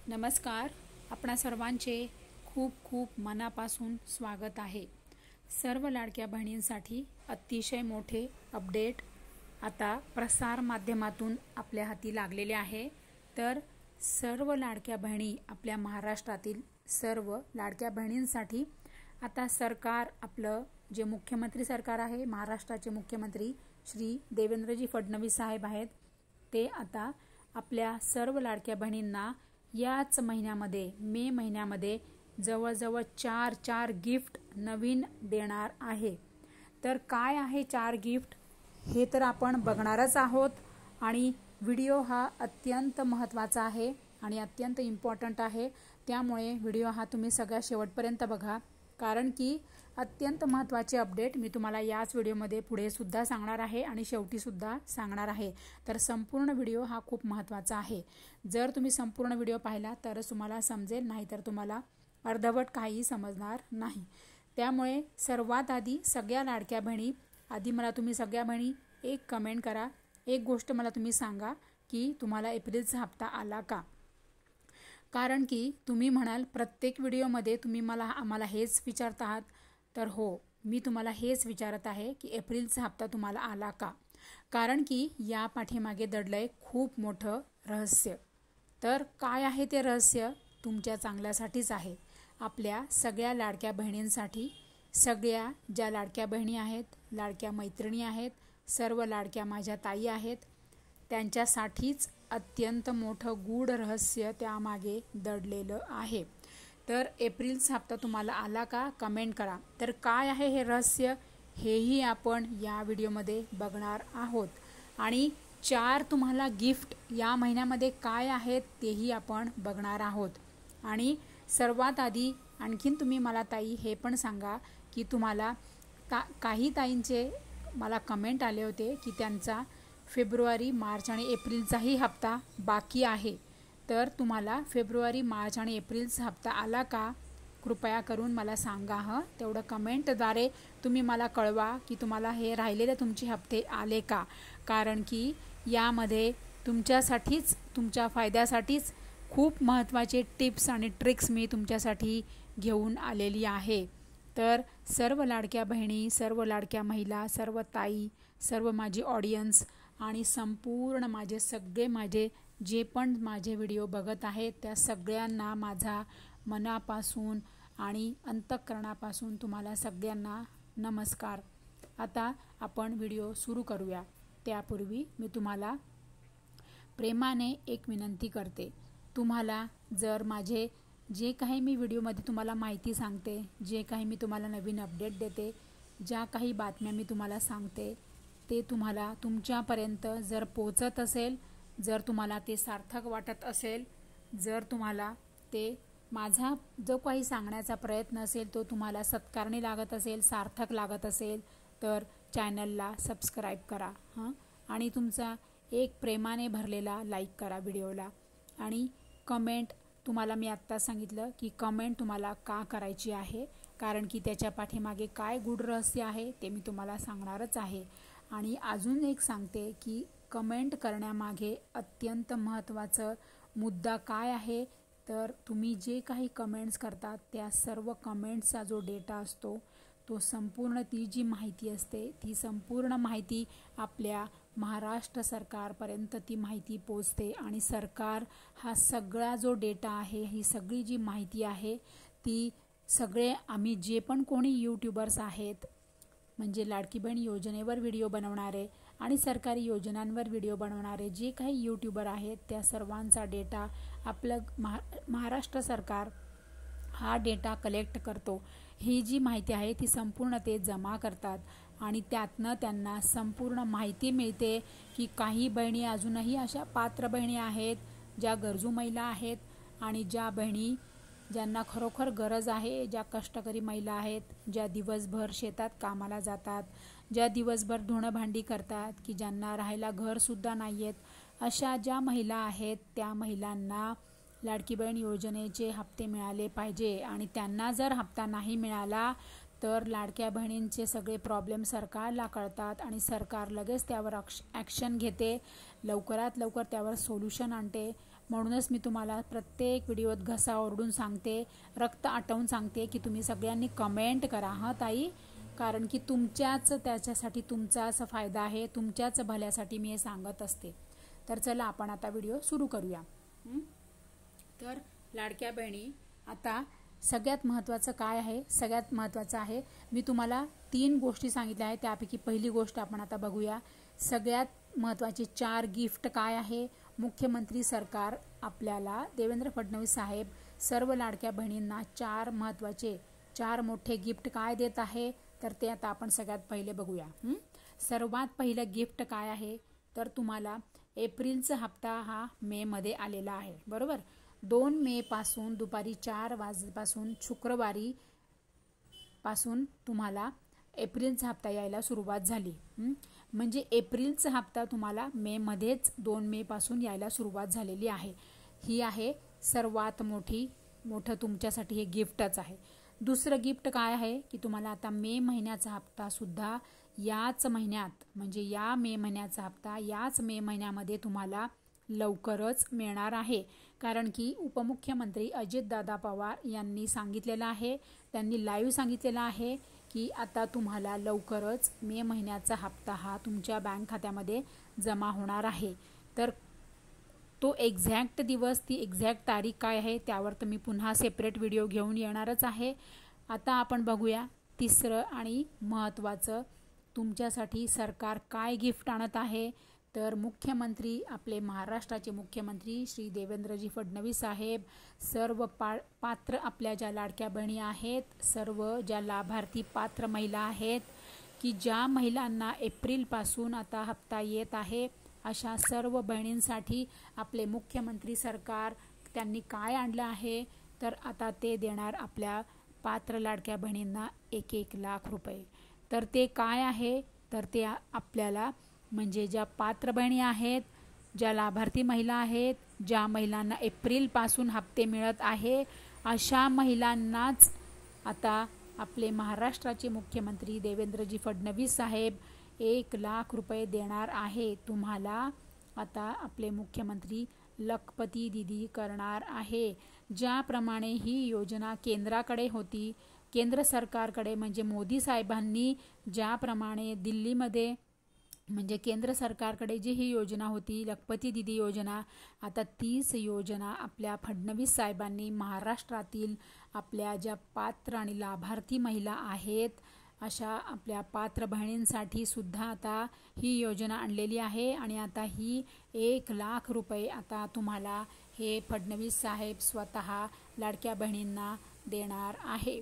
नमस्कार. आपणा सर्वांचे खूप खूप मनापासून स्वागत आहे. सर्व लाडक्या बहिणींसाठी अतिशय मोठे अपडेट आता प्रसार माध्यमातून आपल्या हाती लागलेले आहे. तर सर्व लाडक्या बहिणी, आपल्या महाराष्ट्रातील सर्व लाडक्या बहिणींसाठी आता सरकार, आपलं जे मुख्यमंत्री सरकार आहे, महाराष्ट्राचे मुख्यमंत्री श्री देवेंद्रजी फडणवीस साहेब आहेत, ते आता आपल्या सर्व लाडक्या बहिणींना याच महिन्यामध्ये, मे महिन्यामध्ये जवळजवळ चार गिफ्ट नवीन देणार आहे. तर काय आहे 4 गिफ्ट हे तर आपण बघणारच आहोत. आणि व्हिडिओ हा अत्यंत महत्त्वाचा आहे आणि अत्यंत इम्पॉर्टंट आहे. त्यामुळे व्हिडिओ हा तुम्ही सगळ्या शेवटपर्यंत बघा, कारण की अत्यंत महत्त्वाचे अपडेट मी तुम्हाला याच व्हिडिओमध्ये पुढे सुद्धा सांगणार आहे आणि शेवटी सुद्धा सांगणार आहे. तर संपूर्ण व्हिडिओ हा खूप महत्त्वाचा आहे. जर तुम्ही संपूर्ण व्हिडिओ पाहिला तरच तुम्हाला समजेल, नाही तर तुम्हाला अर्धवट काही समजणार नाही. त्यामुळे सर्वात आधी सगळ्या लाडक्या बहिणी, आधी मला तुम्ही सगळ्या बहिणी एक कमेंट करा. एक गोष्ट मला तुम्ही सांगा की तुम्हाला एप्रिलचा हप्ता आला का? कारण की तुम्ही म्हणाल प्रत्येक व्हिडिओमध्ये तुम्ही आम्हाला हेच विचारत आहात. तर हो, मी तुम्हाला हेच विचारत आहे की एप्रिलचा हप्ता तुम्हाला आला का? कारण की या पाठीमागे दडलंय खूप मोठं रहस्य. तर काय आहे ते रहस्य? तुमच्या चांगल्यासाठीच आहे, आपल्या सगळ्या लाडक्या बहिणींसाठी. सगळ्या ज्या लाडक्या बहिणी आहेत, लाडक्या मैत्रिणी आहेत, सर्व लाडक्या माझ्या ताई आहेत, त्यांच्यासाठीच अत्यंत मोठं गूढ रहस्य त्यामागे दडलेलं आहे. तर एप्रिलचा हप्ता तुम्हाला आला का? कमेंट करा. तर काय आहे हे रहस्य हेही आपण या व्हिडिओमध्ये बघणार आहोत. आणि 4 तुम्हाला गिफ्ट या महिन्यामध्ये काय आहेत तेही आपण बघणार आहोत. आणि सर्वात आधी आणखीन तुम्ही मला ताई हे पण सांगा की तुम्हाला काही ताईंचे मला कमेंट आले होते की त्यांचा फेब्रुवारी, मार्च आणि एप्रिलचाही हप्ता बाकी आहे. तर तुम्हाला फेब्रुवारी, मार्च आणि एप्रिलचा हप्ता आला का? कृपया करून मला सांगा. तेवढं कमेंटद्वारे तुम्ही मला कळवा की तुम्हाला हे राहिलेले तुमचे हप्ते आले का. कारण की यामध्ये तुमच्यासाठीच, तुमच्या फायद्यासाठीच खूप महत्त्वाचे टिप्स आणि ट्रिक्स मी तुमच्यासाठी घेऊन आलेली आहे. तर सर्व लाडक्या बहिणी, सर्व लाडक्या महिला, सर्व ताई, सर्व माझी ऑडियन्स आणि संपूर्ण माझे जे पण माझे व्हिडिओ बघत आहेत त्या सगळ्यांना माझा मनापासून आणि अंतःकरणापासून तुम्हाला सगळ्यांना नमस्कार. आता आपण व्हिडिओ सुरू करूया. त्यापूर्वी मी तुम्हाला प्रेमाने एक विनंती करते. तुम्हाला जर माझे जे काही मी व्हिडिओमध्ये तुम्हाला माहिती सांगते, जे काही मी तुम्हाला नवीन अपडेट देते, ज्या काही बातम्या मी तुम्हाला सांगते, ते तुम्हाला तुमच्यापर्यंत जर पोचत असेल, जर तुम्हाला ते सार्थक वाटत असेल, जर तुम्हाला ते माझा जो काही सांगण्याचा प्रयत्न असेल तो तुम्हाला सत्कारणी लागत असेल, सार्थक लागत असेल, तर चॅनलला सबस्क्राईब करा आणि तुमचा एक प्रेमाने भरलेला लाईक करा व्हिडिओला. आणि कमेंट तुम्हाला मी आत्ता सांगितलं की कमेंट तुम्हाला का करायची आहे, कारण की त्याच्या पाठीमागे काय गूढ रहस्य आहे ते मी तुम्हाला सांगणारच आहे. आणि अजून एक सांगते की कमेंट करण्यामागे अत्यंत महत्त्वाचं मुद्दा काय आहे, तर तुम्ही जे काही कमेंट्स करतात त्या सर्व कमेंट्सचा जो डेटा असतो तो संपूर्ण, ती जी माहिती असते ती संपूर्ण माहिती आपल्या महाराष्ट्र सरकारपर्यंत ती माहिती पोचते. आणि सरकार हा सगळा जो डेटा आहे, ही सगळी जी माहिती आहे ती सगळे आम्ही जे पण कोणी यूट्यूबर्स आहेत, म्हणजे लाडकी बहीण योजनेवर व्हिडिओ बनवणारे आणि सरकारी योजनांवर व्हिडिओ बनवणारे जे काही यूट्यूबर आहेत त्या सर्वांचा डेटा आपलं महाराष्ट्र सरकार हा डेटा कलेक्ट करतो. ही जी माहिती आहे ती संपूर्ण ते जमा करतात आणि त्यातनं त्यांना संपूर्ण माहिती मिळते की काही बहिणी अजूनही अशा पात्र बहिणी आहेत, ज्या गरजू महिला आहेत आणि ज्या बहिणी ज्यांना खरोखर गरज आहे, ज्या कष्टकरी महिला आहेत, ज्या दिवसभर शेतात कामाला जातात, ज्या दिवसभर धुणं भांडी करतात, की ज्यांना राहायला घरसुद्धा नाही आहेत, अशा ज्या महिला आहेत त्या महिलांना लाडकी बहीण योजनेचे हप्ते मिळाले पाहिजे. आणि त्यांना जर हप्ता नाही मिळाला तर लाडक्या बहिणींचे सगळे प्रॉब्लेम सरकारला कळतात आणि सरकार लगेच त्यावर ॲक्शन घेते, लवकरात लवकर त्यावर सोल्युशन आणते म्हणूनच मी तुम्हाला प्रत्येक व्हिडिओत घसा ओरडून सांगते, रक्त आटवून सांगते की तुम्ही सगळ्यांनी कमेंट करा हां ताई, कारण की तुमच्याच त्याच्यासाठी तुमचाच फायदा आहे, तुमच्याच भल्यासाठी मी हे सांगत असते. तर चला आपण आता व्हिडिओ सुरू करूया. तर लाडक्या बहिणी, आता सगळ्यात महत्त्वाचं काय आहे? सगळ्यात महत्त्वाचं आहे, मी तुम्हाला 3 गोष्टी सांगितल्या आहेत, त्यापैकी पहिली गोष्ट आपण आता बघूया. सगळ्यात महत्त्वाचे 4 गिफ्ट काय आहे? मुख्यमंत्री सरकार आपल्याला देवेंद्र फडणवीस साहेब सर्व लाडक्या बहिणींना 4 महत्त्वाचे 4 मोठे गिफ्ट काय देत आहे? तर ते आता आपण सगळ्यात पहिले बघूया. सर्वात पहिलं गिफ्ट काय आहे? तर तुम्हाला एप्रिलचा हप्ता हा मे मध्ये आलेला आहे, बरोबर. 2 मे पासून दुपारी 4 वाजल्यापासून शुक्रवारी पासून तुम्हाला एप्रिलचा हप्ता यायला सुरुवात झाली. म्हणजे एप्रिलचा हप्ता तुम्हाला मे मध्येच 2 मे पासून यायला सुरुवात झालेली आहे. ही आहे सर्वात मोठं तुमच्यासाठी हे गिफ्टच आहे. दुसरं गिफ्ट काय आहे की तुम्हाला आता मे महिन्याचा हप्ता सुद्धा याच महिन्यात, म्हणजे या मे महिन्याचा हप्ता याच मे महिन्यामध्ये तुम्हाला लवकरच मिळणार आहे. कारण की उपमुख्यमंत्री अजितदादा पवार यांनी सांगितलेलं आहे, त्यांनी लाईव्ह सांगितलेलं आहे की आता तुम्हाला लवकरच मे महिन्याचा हप्ता हा तुमच्या बँक खात्यामध्ये जमा होणार आहे. तर तो एक्झॅक्ट दिवस, ती एक्झॅक्ट तारीख काय आहे त्यावर तर मी पुन्हा सेपरेट व्हिडिओ घेऊन येणारच आहे. आता आपण बघूया तिसरं आणि महत्त्वाचं तुमच्यासाठी सरकार काय गिफ्ट आणत आहे. तर मुख्यमंत्री, आपले महाराष्ट्राचे मुख्यमंत्री श्री देवेंद्रजी फडणवीस साहेब सर्व पात्र आपल्या ज्या लाडक्या बहिणी आहेत, सर्व ज्या लाभार्थी पात्र महिला आहेत की ज्या महिलांना एप्रिलपासून आता हप्ता येत आहे, अशा सर्व बहिणींसाठी आपले मुख्यमंत्री सरकार त्यांनी काय आणलं आहे? तर आता ते देणार आपल्या पात्र लाडक्या बहिणींना 1-1 लाख रुपये. तर ते काय आहे? तर ते आपल्याला, म्हणजे ज्या पात्र बहिणी आहेत, ज्या लाभार्थी महिला आहेत, ज्या महिलांना एप्रिलपासून हप्ते मिळत आहे, अशा महिलांनाच आता आपले महाराष्ट्राचे मुख्यमंत्री देवेंद्रजी फडणवीस साहेब 1 लाख रुपये देणार आहे. तुम्हाला आता आपले मुख्यमंत्री लखपती दिदी करणार आहे. ज्याप्रमाणे ही योजना केंद्राकडे होती, केंद्र सरकारकडे, म्हणजे मोदी साहेबांनी ज्याप्रमाणे दिल्लीमध्ये, म्हणजे केंद्र सरकारकडे जी ही योजना होती लखपती दिदी योजना, आता तीच योजना आपल्या फडणवीस साहेबांनी महाराष्ट्रातील आपल्या ज्या पात्र आणि लाभार्थी महिला आहेत, अशा आपल्या पात्र बहिणींसाठी सुद्धा आता ही योजना आणलेली आहे. आणि आता ही 1 लाख रुपये आता तुम्हाला हे फडणवीस साहेब स्वतः लाडक्या बहिणींना देणार आहे.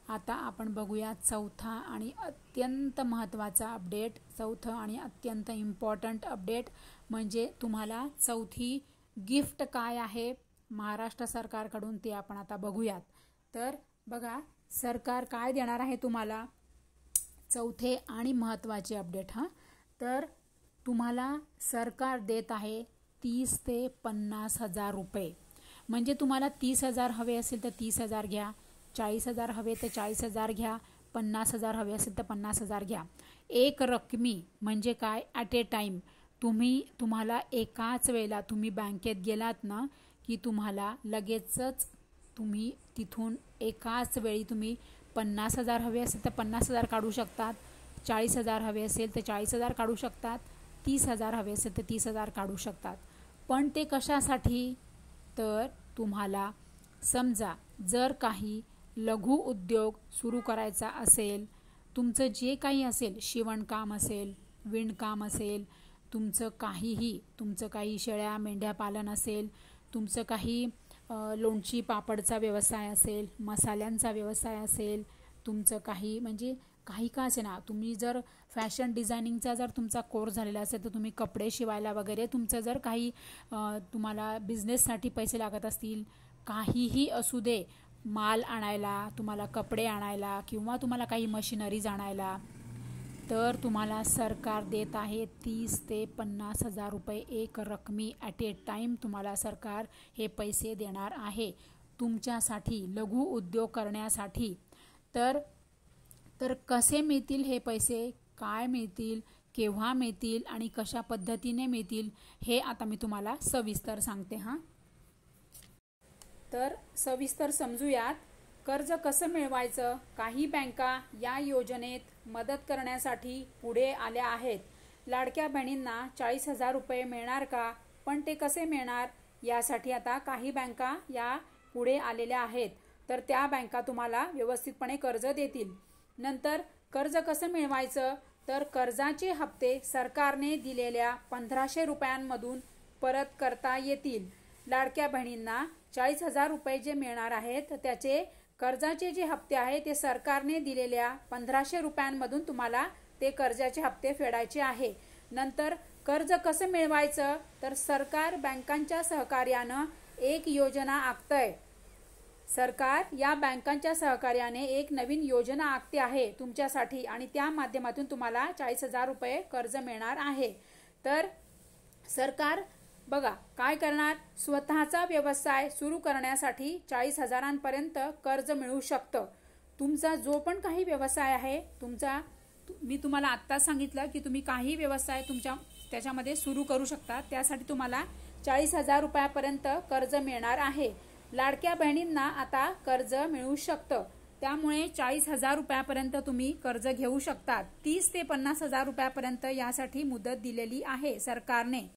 आता आपण बघूया चौथा आणि अत्यंत महत्त्वाचा अपडेट, चौथं आणि अत्यंत इम्पॉर्टंट अपडेट, म्हणजे तुम्हाला चौथी गिफ्ट काय आहे महाराष्ट्र सरकारकडून ते आपण आता बघूयात. तर बघा सरकार काय देणार आहे तुम्हाला, चौथे आणि महत्त्वाचे अपडेट. तर तुम्हाला सरकार देत आहे 30 ते 50 हजार रुपये. म्हणजे तुम्हाला 30,000 हवे असेल तर 30,000 घ्या, 40,000 हवे तर 40,000 घ्या, 50,000 हवे असेल तर 50,000 घ्या. एक रकमी म्हणजे काय, ॲट ए टाईम तुम्हाला एकाच वेळेला तुम्ही बँकेत गेलात ना की तुम्हाला लगेचच तुम्ही तिथून एकाच वेळी तुम्ही 50,000 हवे असेल तर 50,000 काढू शकतात, 40,000 हवे असेल तर 40,000 काढू शकतात, 30,000 हवे असेल तर 30,000 काढू शकतात. पण ते कशासाठी? तर तुम्हाला समजा जर काही लघु उद्योग सुरू करायचा असेल, तुमचं जे काही असेल, शिवणकाम असेल, विणकाम असेल, तुमचं काही शेळ्या मेंढ्या पालन असेल, तुमचं काही लोणची पापडचा व्यवसाय असेल, मसाल्यांचा व्यवसाय असेल, तुमचं काही म्हणजे काही का असे ना, तुम्ही जर फॅशन डिझायनिंगचा जर तुमचा कोर्स झालेला असेल तर तुम्ही कपडे शिवायला वगैरे तुमचं जर काही तुम्हाला बिझनेससाठी पैसे लागत असतील, काहीही असू दे, माल आणायला, तुम्हाला कपडे आणायला किंवा तुम्हाला काही मशिनरीज आणायला, तर तुम्हाला सरकार देत आहे 30 ते 50 हजार रुपये एक रकमी. ॲट ए टाईम तुम्हाला सरकार हे पैसे देणार आहे तुमच्यासाठी, लघु उद्योग करण्यासाठी. तर कसे मिळतील हे पैसे, काय मिळतील, केव्हा मिळतील आणि कशा पद्धतीने मिळतील हे आता मी तुम्हाला सविस्तर सांगते. तर सविस्तर समजूयात. कर्ज कसं मिळवायचं. काही बँका या योजनेत मदत करण्यासाठी पुढे आल्या आहेत. लाडक्या बहिणींना 40,000 रुपये मिळणार का, पण ते कसे मिळणार यासाठी आता काही बँका या पुढे आलेल्या आहेत. तर त्या बँका तुम्हाला व्यवस्थितपणे कर्ज देतील. नंतर कर्ज कसं मिळवायचं, तर कर्जाचे हप्ते सरकारने दिलेल्या 1,500 रुपयांमधून परत करता येतील. लाडक्या बहिणींना 40,000 रुपये जे मिळणार आहेत त्याचे कर्जाचे जे हप्ते आहे ते सरकारने दिलेल्या 1,500 रुपयांमधून तुम्हाला ते कर्जाचे हप्ते फेडायचे आहे. नंतर कर्ज कसं मिळवायचं, तर सरकार बँकांच्या सहकार्यानं एक योजना आखतंय. सरकार या बँकांच्या सहकार्याने एक नवीन योजना आखते आहे तुमच्यासाठी आणि त्या माध्यमातून तुम्हाला 40,000 रुपये कर्ज मिळणार आहे. तर सरकार बघा काय करणार, स्वतःचा व्यवसाय सुरू करण्यासाठी 40,000पर्यंत कर्ज मिळू शकतं. तुमचा जो पण काही व्यवसाय आहे मी तुम्हाला आत्ताच सांगितलं की तुम्ही काही व्यवसाय त्याच्यामध्ये सुरू करू शकता. त्यासाठी तुम्हाला 40,000 रुपयापर्यंत कर्ज मिळणार आहे. लाडक्या बहिणींना आता कर्ज मिळू शकतं. त्यामुळे 40,000 रुपयापर्यंत तुम्ही कर्ज घेऊ शकता. 30 ते 50,000 रुपयापर्यंत यासाठी मुदत दिलेली आहे सरकारने.